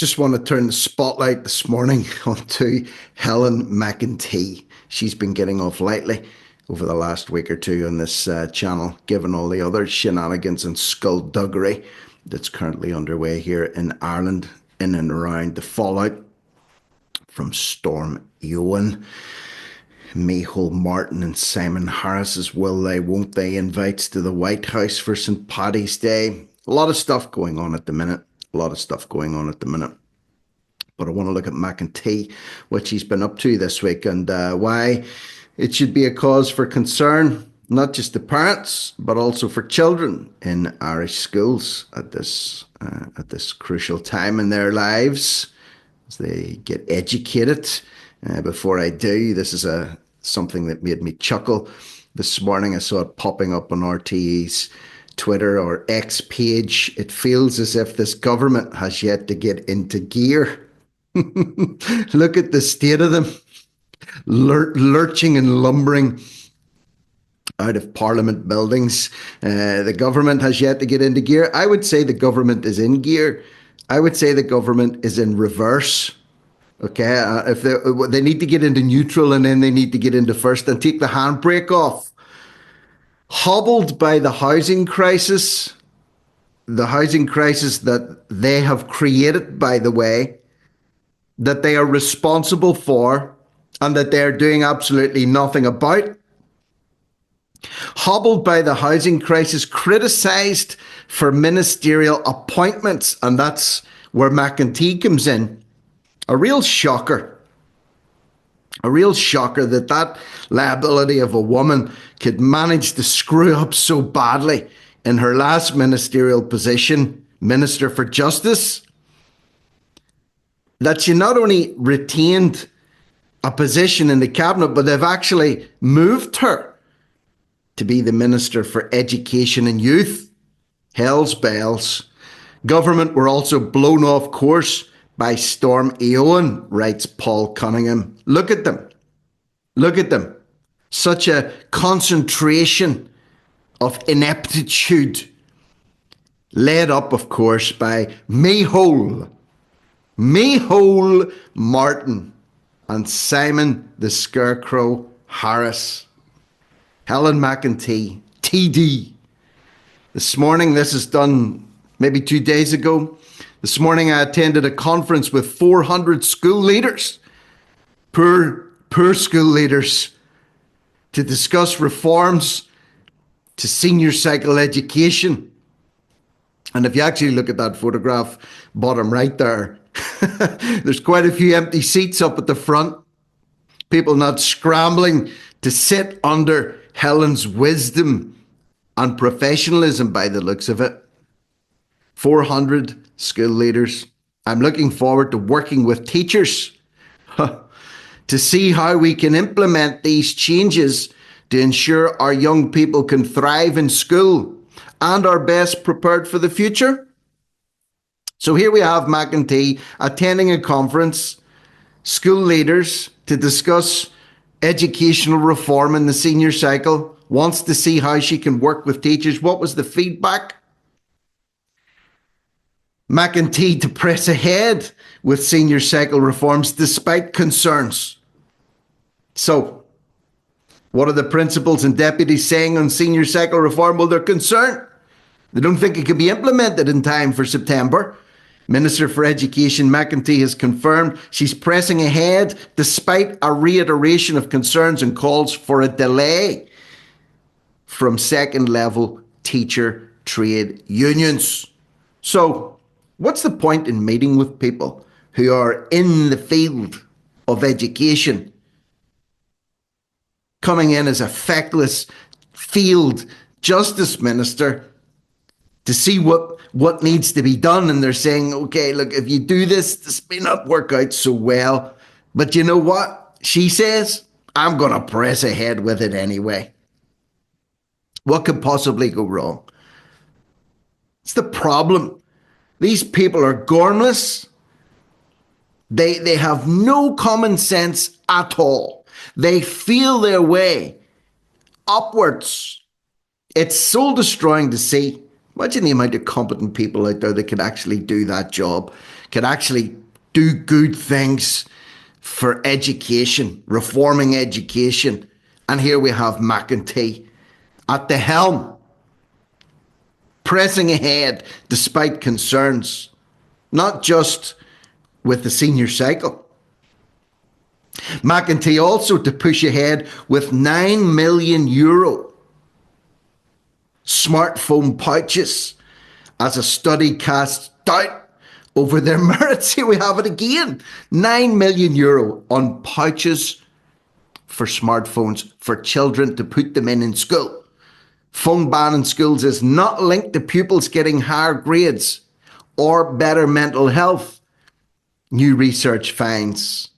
Just want to turn the spotlight this morning onto Helen McEntee. She's been getting off lightly over the last week or two on this channel, given all the other shenanigans and skullduggery that's currently underway here in Ireland, in and around the fallout from Storm Eowyn. Micheál Martin and Simon Harris's will they, won't they invites to the White House for St. Paddy's Day. A lot of stuff going on at the minute. But I want to look at McEntee, what she's been up to this week, and why it should be a cause for concern, not just to parents, but also for children in Irish schools at this crucial time in their lives as they get educated. Before I do, this is something that made me chuckle. This morning I saw it popping up on RTE's Twitter or X page. It feels as if this government has yet to get into gear. Look at the state of them, lurching and lumbering out of Parliament buildings. The government has yet to get into gear. I would say the government is in gear. I would say the government is in reverse. Okay, if they need to get into neutral and then they need to get into first and take the handbrake off. Hobbled by the housing crisis that they have created, by the way, that they are responsible for and that they're doing absolutely nothing about. Hobbled by the housing crisis, criticised for ministerial appointments, and that's where McEntee comes in. A real shocker that liability of a woman could manage to screw up so badly in her last ministerial position, Minister for Justice, that she not only retained a position in the cabinet, but they've actually moved her to be the Minister for Education and Youth. Hell's bells. Government were also blown off course by Storm Eowyn, writes Paul Cunningham. Look at them. Such a concentration of ineptitude, led up, of course, by Micheál Martin and Simon the Scarecrow Harris. Helen McEntee, TD. This morning, this is done maybe 2 days ago. This morning, I attended a conference with 400 school leaders, poor school leaders, to discuss reforms to senior cycle education. And if you actually look at that photograph, bottom right there, there's quite a few empty seats up at the front. People not scrambling to sit under Helen's wisdom and professionalism by the looks of it. 400 school leaders. I'm looking forward to working with teachers to see how we can implement these changes to ensure our young people can thrive in school and are best prepared for the future. So here we have McEntee attending a conference, school leaders, to discuss educational reform in the senior cycle, wants to see how she can work with teachers. What was the feedback? McEntee to press ahead with senior cycle reforms despite concerns. So, what are the principals and deputies saying on senior cycle reform? Well, they're concerned. They don't think it can be implemented in time for September. Minister for Education McEntee has confirmed she's pressing ahead despite a reiteration of concerns and calls for a delay from second-level teacher trade unions. So, what's the point in meeting with people who are in the field of education, coming in as a feckless field justice minister to see what needs to be done? And they're saying, okay, look, if you do this may not work out so well. But you know what? She says, I'm going to press ahead with it anyway. What could possibly go wrong? It's the problem. These people are gormless. They have no common sense at all. They feel their way upwards. It's soul destroying to see. Imagine the amount of competent people out there that could actually do that job. could actually do good things for education, reforming education. And here we have McEntee at the helm, pressing ahead despite concerns, not just with the senior cycle. McEntee also to push ahead with €9 million smartphone pouches as a study casts doubt over their merits. Here we have it again. €9 million on pouches for smartphones for children to put them in school. Phone ban in schools is not linked to pupils getting higher grades or better mental health, new research finds.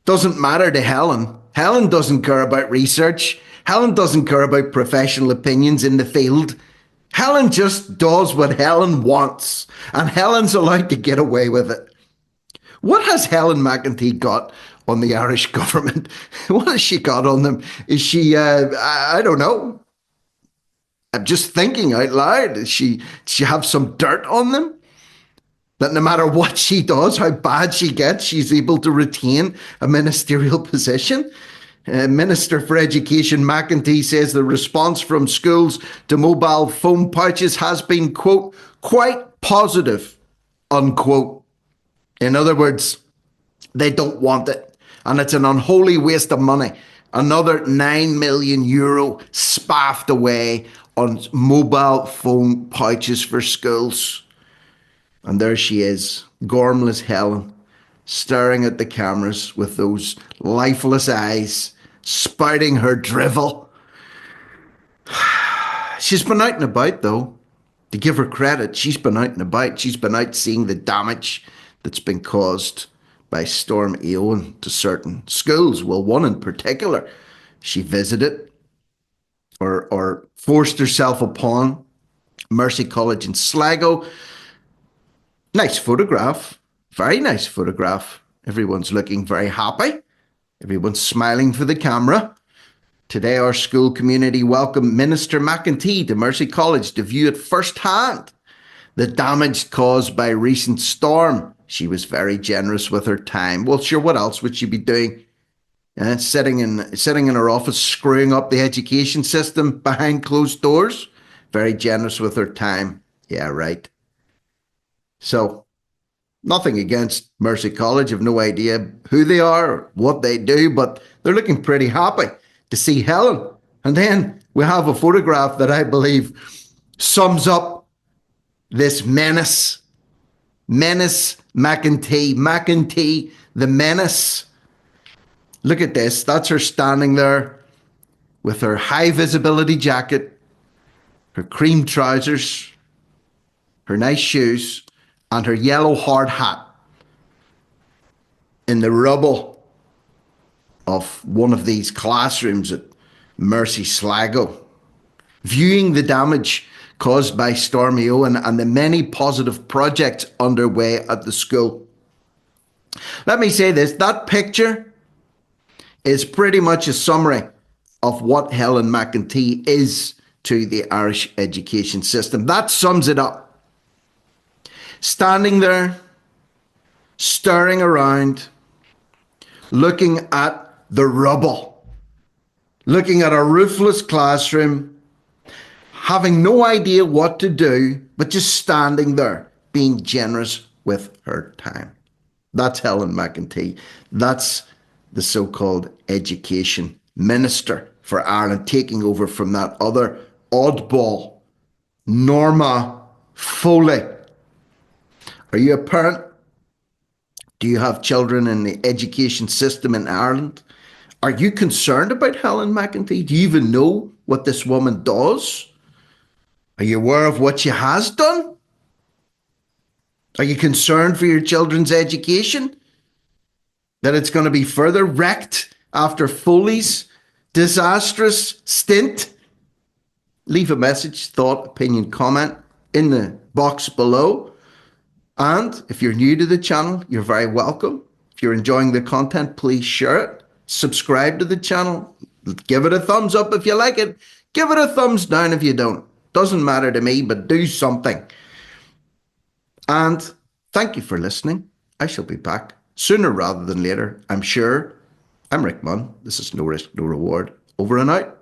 Doesn't matter to Helen. Helen doesn't care about research. Helen doesn't care about professional opinions in the field. Helen just does what Helen wants, and Helen's allowed to get away with it. What has Helen McEntee got on the Irish government? What has she got on them? Is she, I don't know. I'm just thinking out loud. Does she have some dirt on them? That no matter what she does, how bad she gets, she's able to retain a ministerial position? Minister for Education McEntee says the response from schools to mobile phone pouches has been, quote, quite positive, unquote. In other words, they don't want it. And it's an unholy waste of money. Another €9 million spaffed away on mobile phone pouches for schools. And there she is, gormless Helen, staring at the cameras with those lifeless eyes, spouting her drivel. She's been out and about, though. To give her credit, she's been out and about. She's been out seeing the damage that's been caused by Storm Éowyn to certain schools. Well, one in particular, she visited or forced herself upon, Mercy College in Sligo. Nice photograph. Very nice photograph. Everyone's looking very happy. Everyone's smiling for the camera. Today, our school community welcomed Minister McEntee to Mercy College to view at first hand the damage caused by a recent storm. She was very generous with her time. Well, sure, what else would she be doing? Sitting in her office, screwing up the education system behind closed doors? Very generous with her time. Yeah, right. So, nothing against Mercy College. I've no idea who they are or what they do, but they're looking pretty happy to see Helen. And then we have a photograph that I believe sums up this menace. Menace McEntee. McEntee, the menace. Look at this. That's her standing there with her high visibility jacket, her cream trousers, her nice shoes, and her yellow hard hat in the rubble of one of these classrooms at Mercy Sligo, viewing the damage caused by Storm Éowyn and the many positive projects underway at the school. Let me say this, that picture is pretty much a summary of what Helen McEntee is to the Irish education system. That sums it up. Standing there, staring around, looking at the rubble, looking at a roofless classroom, having no idea what to do, but just standing there, being generous with her time. That's Helen McEntee. That's the so-called education minister for Ireland, taking over from that other oddball, Norma Foley. Are you a parent? Do you have children in the education system in Ireland? Are you concerned about Helen McEntee? Do you even know what this woman does? Are you aware of what she has done? Are you concerned for your children's education? That it's going to be further wrecked after Foley's disastrous stint? Leave a message, thought, opinion, comment in the box below. And if you're new to the channel, you're very welcome. If you're enjoying the content, please share it. Subscribe to the channel. Give it a thumbs up if you like it. Give it a thumbs down if you don't. Doesn't matter to me, but do something. And Thank you for listening. I shall be back sooner rather than later, I'm sure. I'm Rick Munn. This is No Risk, No Reward. Over and out.